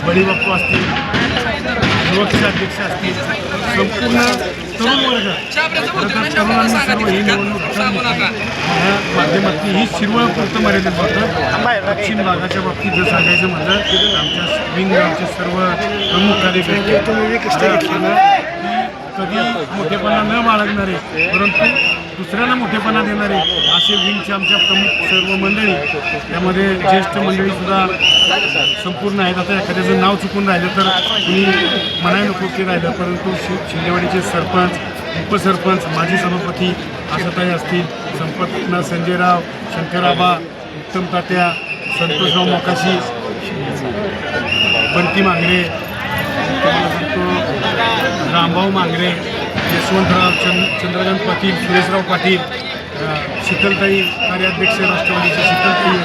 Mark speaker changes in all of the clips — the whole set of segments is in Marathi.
Speaker 1: बळीबाप्पू असतील, युवकचे अध्यक्ष असतील, संपूर्ण तरुण वर्ग तरुणांनी सर्व ही निवडणूक ह्या माध्यमातून ही शिरवळ पुरतं मर्यादित होतं. दक्षिण भागाच्या बाबतीत जर सांगायचं म्हटलं तर आमच्या विंग आमचे सर्व प्रमुख कार्यकर्ते कधी मोठेपणा न बाळगणारे परंतु दुसऱ्याला मोठेपणा देणारे असे विंगचे आमच्या प्रमुख सर्व मंडळी, त्यामध्ये ज्येष्ठ मंडळीसुद्धा संपूर्ण आहेत. आता एखाद्याचं नाव चुकून राहिलं तर मी म्हणाय नको की राहिलं, परंतु शिंदेवाडीचे सरपंच, उपसरपंच, माजी सभापती आशाताई असतील, संपतना संजयराव, शंकराबा, उत्तम तात्या, संतोषराव मोकाशी, बंटी मांगरे, रामभाऊ मांगरे, यशवंतराव चंद्रकांत पाटील, सुरेशराव पाटील, शीतलताई कार्याध्यक्ष राष्ट्रवादीचे शीतलताई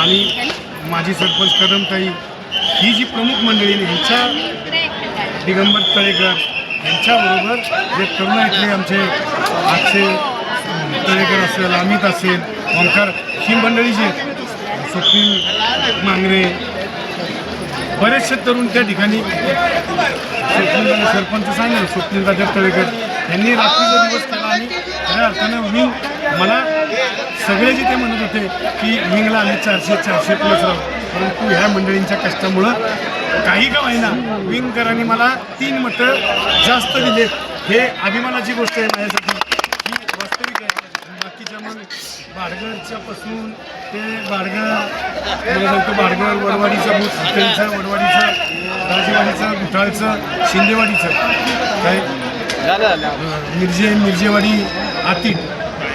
Speaker 1: आणि माजी सरपंच कदमताई, ही जी प्रमुख मंडळी ह्यांच्या दिगंबर तळेकर यांच्याबरोबर जे तरुण इथले आमचे आजचे तळेकर असेल, अमित असेल, ओंकार, ही मंडळी जी आहेत, स्वप्नील मांगरे, बरेचसे तरुण त्या ठिकाणी सरपंच सांगेल स्वप्नील राजा तळेकर यांनी रात्रीचा दिवस केला आणि खऱ्या अर्थानं विंग मला सगळे जे ते म्हणत होते की विंगला आम्ही 400 प्लस राहू, परंतु ह्या मंडळींच्या कष्टामुळं काही का होईना विंगकरांनी मला 3 मतं जास्त दिले. हे अभिमानाची गोष्ट आहे माझ्यासाठी, ही वास्तविक आहे. बाकीच्या मग भाडगरच्या पासून ते भाडगर मला सांगतो भाडगर वडवाडीचं बूथ हॉटेलचं, वडवाडीचं, राजेवाडीचं, गुठाळचं, शिंदेवाडीचं काय मिरजेवाडी, आतीट,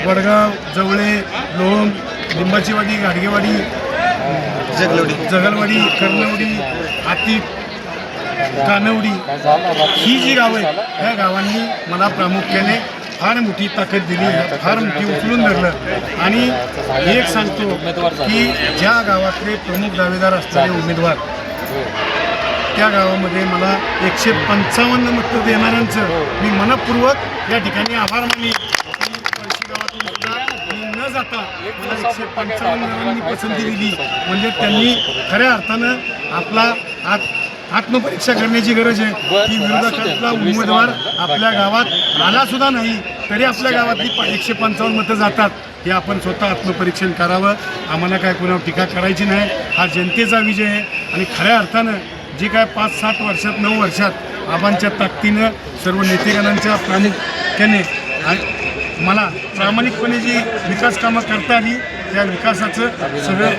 Speaker 1: वडगाव, जवळे, लोहम, लिंबाचीवाडी, गाडगेवाडी, जगलवाडी, कर्णवडी, आतीट, कानवडी, ही जी गावं आहेत ह्या गावांनी मला प्रामुख्याने फार मोठी ताकद दिली, फार मोठी उचलून धरलं. आणि एक सांगतो की ज्या गावातले प्रमुख दावेदार असणारे उमेदवार त्या गावामध्ये मला 155 मतं देणाऱ्यांचं मी मनपूर्वक या ठिकाणी आभार मानली. पळशी गावातून सुद्धा मी न जाता मला 155 जणांनी पसंती दिली, म्हणजे त्यांनी खऱ्या अर्थानं आपला आत्मपरीक्षा करण्याची गरज आहे की विरोधकातला उमेदवार आपल्या गावात आला सुद्धा नाही तरी आपल्या गावातली 155 मतं जातात, हे आपण स्वतः आत्मपरीक्षण करावं. आम्हाला काय कोणावर टीका करायची नाही, हा जनतेचा विजय आहे. आणि खऱ्या अर्थानं जे काय 5-7 वर्षात 9 वर्षात आबांच्या ताकदीनं सर्व नेतेगणांच्या प्रामुख्याने मला प्रामाणिकपणे जी विकास कामं करता आली त्या विकासाचं सगळं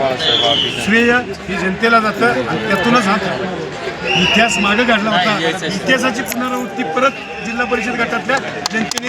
Speaker 1: श्रेय ही जनतेला जातं आणि त्यातूनच हा इतिहास मागं काढला होता. इतिहासाची पुनरावृत्ती परत जिल्हा परिषद गटातल्या जनतेने